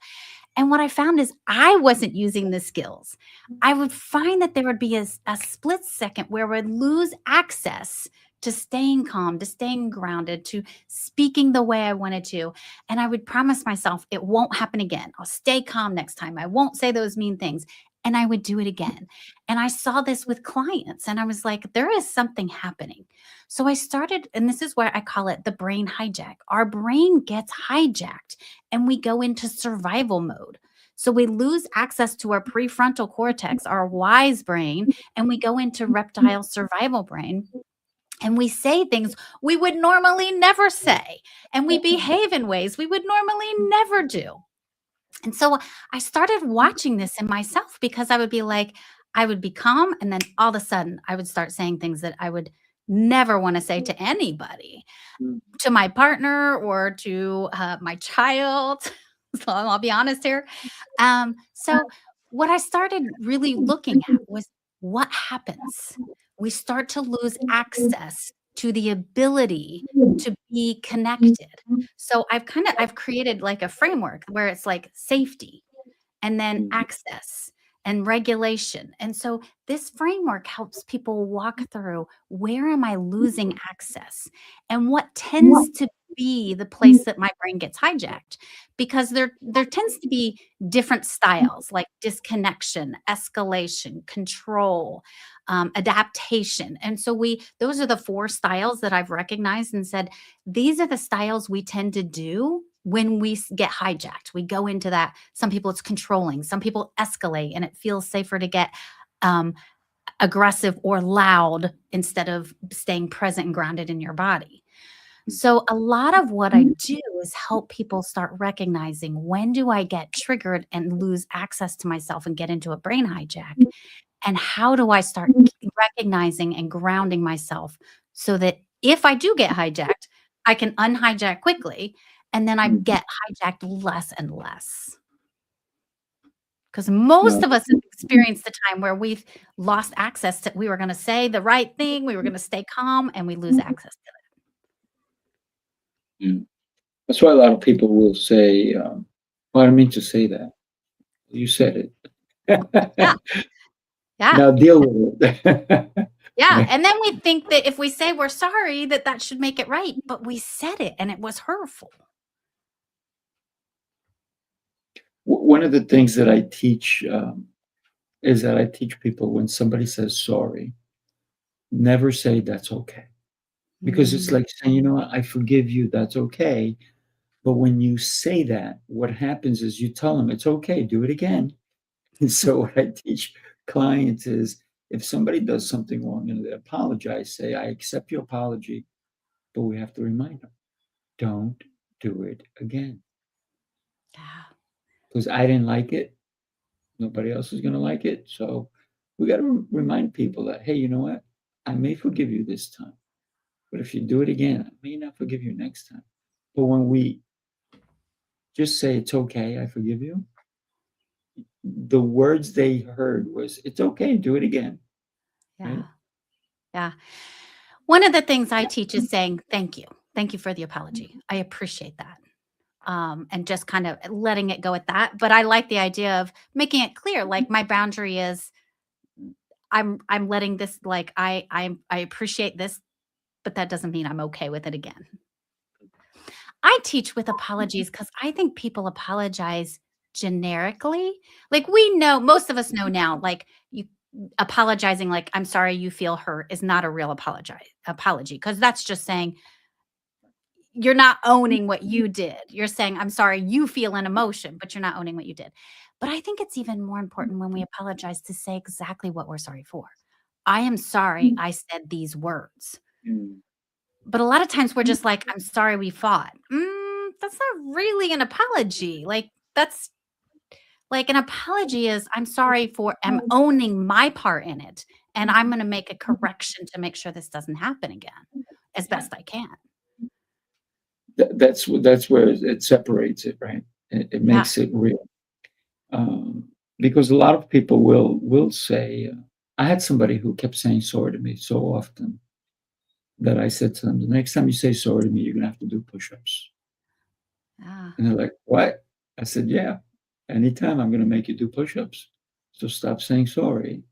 And what I found is I wasn't using the skills. I would find that there would be a split second where I would lose access to staying calm, to staying grounded, to speaking the way I wanted to. And I would promise myself it won't happen again. I'll stay calm next time. I won't say those mean things. And I would do it again. And I saw this with clients, and I was like, there is something happening. So I started, and this is where I call it the brain hijack. Our brain gets hijacked and we go into survival mode. So we lose access to our prefrontal cortex, our wise brain, and we go into reptile survival brain. And we say things we would normally never say. And we behave in ways we would normally never do. And so I started watching this in myself, because I would be like, I would be calm. And then all of a sudden, I would start saying things that I would never want to say to anybody, Mm. to my partner or to my child. So I'll be honest here. So what I started really looking at was what happens. We start to lose access to the ability to be connected. So I've created like a framework where it's like safety, and then Mm. access, and regulation. And so this framework helps people walk through, where am I losing access and what tends to be the place that my brain gets hijacked, because there tends to be different styles like disconnection, escalation, control, adaptation. And so those are the 4 styles that I've recognized and said, these are the styles we tend to do when we get hijacked. We go into that. Some people it's controlling, some people escalate, and it feels safer to get aggressive or loud instead of staying present and grounded in your body. So a lot of what I do is help people start recognizing, when do I get triggered and lose access to myself and get into a brain hijack? And how do I start recognizing and grounding myself so that if I do get hijacked, I can unhijack quickly, and then I get hijacked less and less. Because most of us have experienced the time where we've lost access to, we were going to say the right thing, we were going to stay calm, and we lose access to it. Yeah. That's why a lot of people will say, well, I didn't mean to say that. You said it. Yeah. Yeah. Now deal with it. Yeah. And then we think that if we say we're sorry, that should make it right. But we said it and it was hurtful. One of the things that I teach is that I teach people, when somebody says sorry, never say that's okay. Because it's like saying, you know what, I forgive you, that's okay. But when you say that, what happens is you tell them it's okay, do it again. And so what I teach clients is, if somebody does something wrong and they apologize, say, I accept your apology, but we have to remind them, don't do it again. Yeah. Because I didn't like it. Nobody else is going to like it. So we got to remind people that, hey, you know what? I may forgive you this time, but if you do it again, I may not forgive you next time. But when we just say, it's okay, I forgive you, the words they heard was, it's okay, do it again. Yeah. Right? Yeah. One of the things I teach is saying, thank you. Thank you for the apology. I appreciate that. And just kind of letting it go at that. But I like the idea of making it clear, like my boundary is, I'm letting this, like, I appreciate this, but that doesn't mean I'm okay with it again. I teach with apologies because I think people apologize generically. Like, we know, most of us know now, like, you apologizing, like, I'm sorry you feel hurt, is not a real apology, because that's just saying you're not owning what you did. You're saying, I'm sorry you feel an emotion, but you're not owning what you did. But I think it's even more important when we apologize to say exactly what we're sorry for. I am sorry I said these words. But a lot of times we're just like, I'm sorry we fought. That's not really an apology. Like, that's like, an apology is, I'm sorry for, I'm owning my part in it. And I'm going to make a correction to make sure this doesn't happen again as best I can. That's where it separates it, right? It makes it real. Because a lot of people will say, I had somebody who kept saying sorry to me so often that I said to them, the next time you say sorry to me, you're going to have to do push-ups. Ah. And they're like, what? I said, yeah, anytime I'm going to make you do push-ups. So stop saying sorry.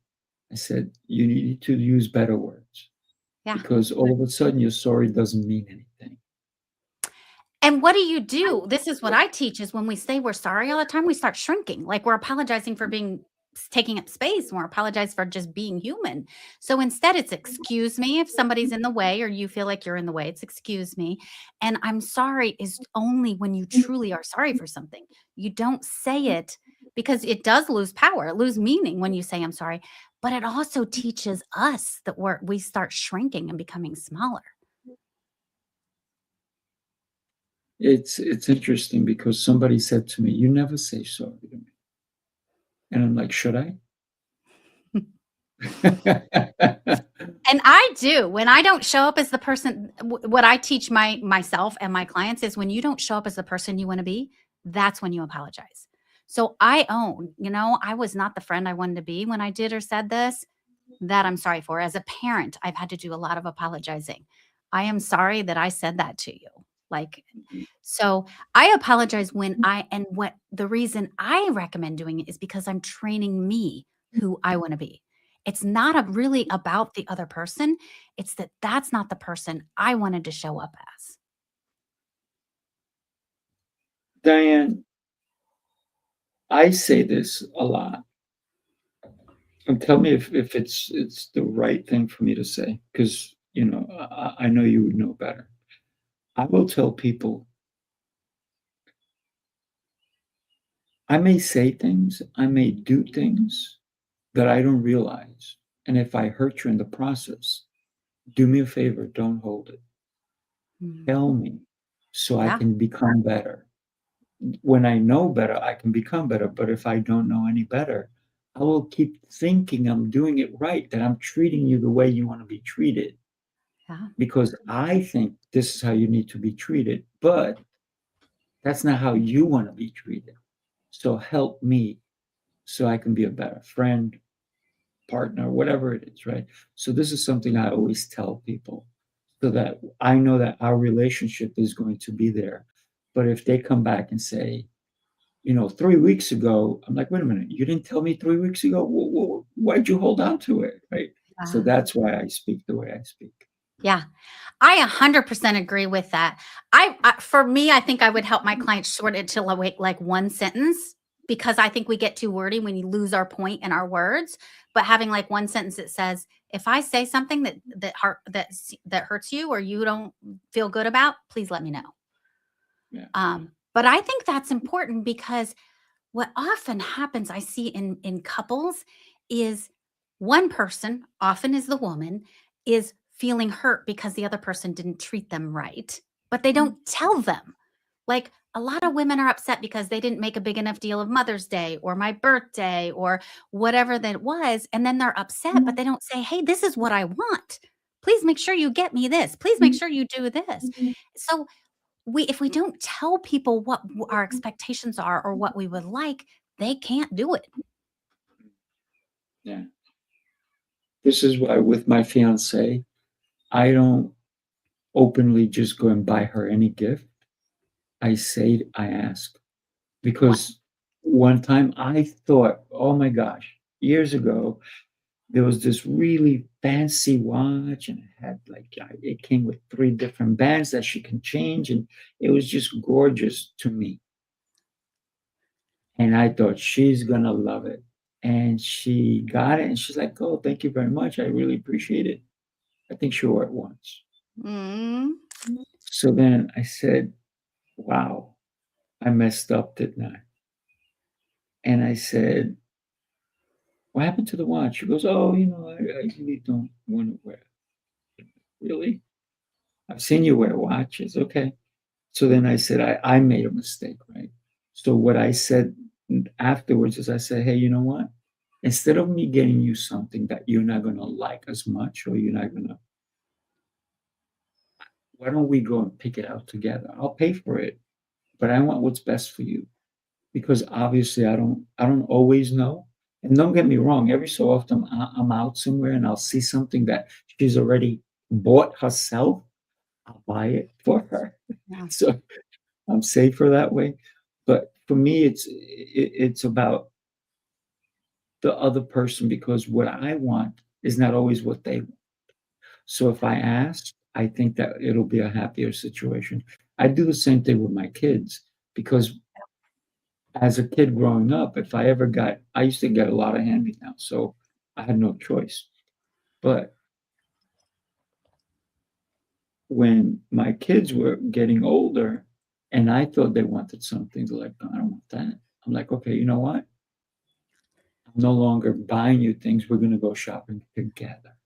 I said, you need to use better words. Yeah. Because all of a sudden your sorry doesn't mean anything. And what do you do? This is what I teach, is when we say we're sorry all the time, we start shrinking. Like, we're apologizing for taking up space, and we're apologizing for just being human. So instead, it's excuse me if somebody's in the way or you feel like you're in the way. It's excuse me. And I'm sorry is only when you truly are sorry for something. You don't say it because it does lose power. It loses meaning when you say I'm sorry. But it also teaches us that we start shrinking and becoming smaller. It's interesting because somebody said to me, you never say sorry to me. And I'm like, should I? And I do. When I don't show up as the person, what I teach myself and my clients is, when you don't show up as the person you want to be, that's when you apologize. So I own, I was not the friend I wanted to be when I did or said this. That I'm sorry for. As a parent, I've had to do a lot of apologizing. I am sorry that I said that to you. Like, so I apologize and what the reason I recommend doing it is because I'm training me who I want to be. It's not really about the other person. It's that that's not the person I wanted to show up as. Diane, I say this a lot. And tell me if it's the right thing for me to say, because I know you would know better. I will tell people I may say things, I may do things that I don't realize. And if I hurt you in the process, do me a favor, don't hold it. Tell me so I Yeah. can become better. When I know better, I can become better. But if I don't know any better, I will keep thinking I'm doing it right, that I'm treating you the way you want to be treated, Yeah. because I think this is how you need to be treated. But that's not how you want to be treated. So help me so I can be a better friend, partner, whatever it is, right? So this is something I always tell people so that I know that our relationship is going to be there. But if they come back and say, 3 weeks ago, I'm like, wait a minute, you didn't tell me 3 weeks ago? Why'd you hold on to it, right? So that's why I speak the way I speak. Yeah. I 100% agree with that. For me, I think I would help my clients short it to like one sentence, because I think we get too wordy when you lose our point in our words. But having like one sentence that says, if I say something that hurts you or you don't feel good about, please let me know. Yeah. But I think that's important, because what often happens I see in couples is one person, often is the woman, is feeling hurt because the other person didn't treat them right, but they don't tell them. Like, a lot of women are upset because they didn't make a big enough deal of Mother's Day or my birthday or whatever that was. And then they're upset, but they don't say, hey, this is what I want. Please make sure you get me this. Please make sure you do this. So if we don't tell people what our expectations are or what we would like, they can't do it. Yeah. This is why with my fiance, I don't openly just go and buy her any gift. I ask, because one time I thought, oh my gosh, years ago, there was this really fancy watch, and it came with 3 different bands that she can change, and it was just gorgeous to me. And I thought she's gonna love it. And she got it, and she's like, "Oh, thank you very much. I really appreciate it." I think she wore it once. Mm. So then I said, "Wow, I messed up, didn't I?" And I said, "What happened to the watch?" She goes, "Oh, I really don't want to wear it." Really? I've seen you wear watches. Okay. So then I said, I made a mistake, right? So what I said afterwards is I said, hey, you know what? Instead of me getting you something that you're not going to like as much, or you're not going to, why don't we go and pick it out together? I'll pay for it, but I want what's best for you, because obviously I don't always know. And don't get me wrong, every so often I'm out somewhere and I'll see something that she's already bought herself. I'll buy it for her. Yeah. So I'm safer that way. But for me, it's about the other person, because what I want is not always what they want. So if I ask, I think that it'll be a happier situation. I do the same thing with my kids, because as a kid growing up, if I used to get a lot of hand-me-downs, so I had no choice. But when my kids were getting older and I thought they wanted something, they're like, "No, I don't want that." I'm like, "Okay, you know what? I'm no longer buying you things. We're going to go shopping together.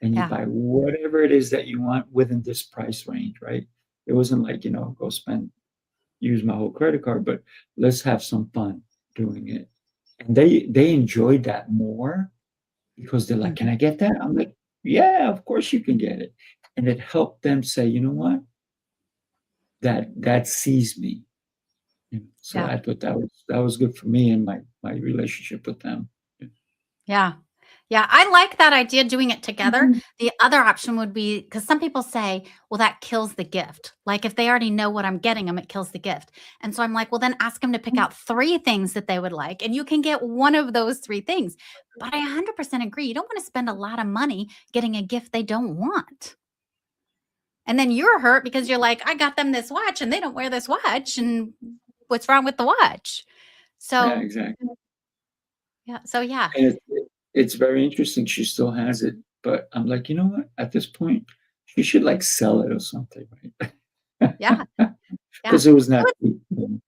And you Yeah. buy whatever it is that you want within this price range," right? It wasn't like, go use my whole credit card, but let's have some fun doing it. And they enjoyed that more, because they're like, "Can I get that?" I'm like, "Yeah, of course you can get it." And it helped them say, you know what? That sees me. So Yeah. I thought that was good for me and my relationship with them. Yeah. Yeah, I like that idea doing it together. Mhm. The other option would be because some people say, well, that kills the gift. Like if they already know what I'm getting them, it kills the gift. And so I'm like, well, then ask them to pick out 3 things that they would like, and you can get one of those 3 things. But I 100% agree. You don't want to spend a lot of money getting a gift they don't want. And then you're hurt because you're like, I got them this watch and they don't wear this watch. And what's wrong with the watch? Yeah, So, exactly. yeah. So, yeah. And it's very interesting. She still has it, but I'm like, you know what? At this point, she should like sell it or something, right? Yeah. Yeah. Because it was not. So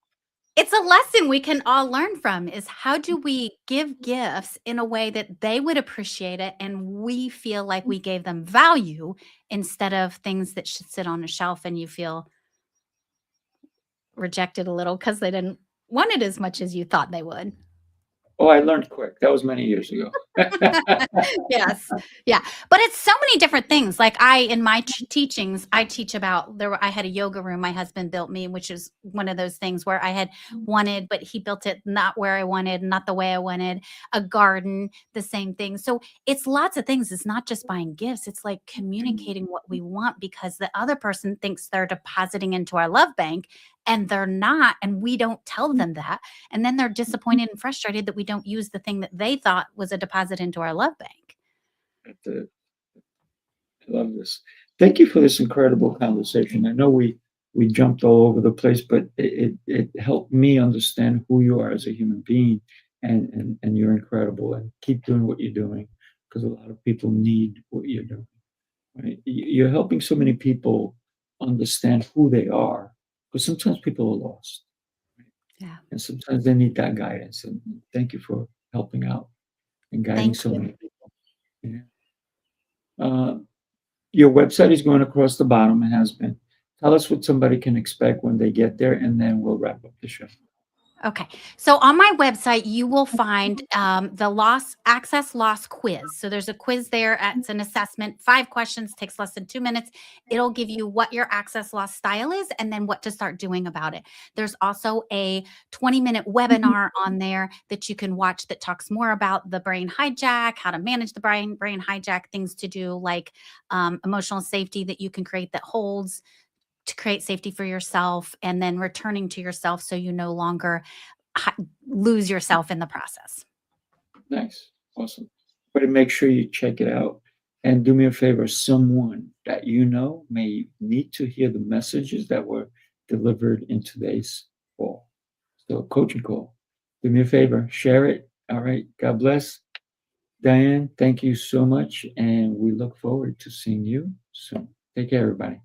it's a lesson we can all learn from is how do we give gifts in a way that they would appreciate it and we feel like we gave them value instead of things that should sit on a shelf and you feel rejected a little because they didn't want it as much as you thought they would. Oh, I learned quick. That was many years ago. Yes. Yeah. But it's so many different things. Like in my teachings, I teach about I had a yoga room my husband built me, which is one of those things where I had wanted, but he built it not where I wanted, not the way I wanted, a garden, the same thing. So it's lots of things. It's not just buying gifts. It's like communicating what we want because the other person thinks they're depositing into our love bank and they're not. And we don't tell them that. And then they're disappointed and frustrated that we don't use the thing that they thought was a deposit into our love bank. That's it. I love this. Thank you for this incredible conversation. I know we jumped all over the place, but it helped me understand who you are as a human being, and you're incredible. And keep doing what you're doing because a lot of people need what you're doing. Right? You're helping so many people understand who they are because sometimes people are lost, Yeah. and sometimes they need that guidance. And thank you for helping out and guiding Thank so you. many people. Yeah. Your website is going across the bottom and has been. Tell us what somebody can expect when they get there, and then we'll wrap up the show. Okay. So on my website, you will find the access loss quiz. So there's a quiz there. It's an assessment, 5 questions, takes less than 2 minutes. It'll give you what your access loss style is and then what to start doing about it. There's also a 20-minute webinar on there that you can watch that talks more about the brain hijack, how to manage the brain hijack, things to do like emotional safety that you can create that holds to create safety for yourself and then returning to yourself so you no longer lose yourself in the process. Nice. Awesome. But make sure you check it out. And do me a favor, someone that you know may need to hear the messages that were delivered in today's call. So, coaching call. Do me a favor, share it. All right. God bless. Diane, thank you so much. And we look forward to seeing you soon. Take care, everybody.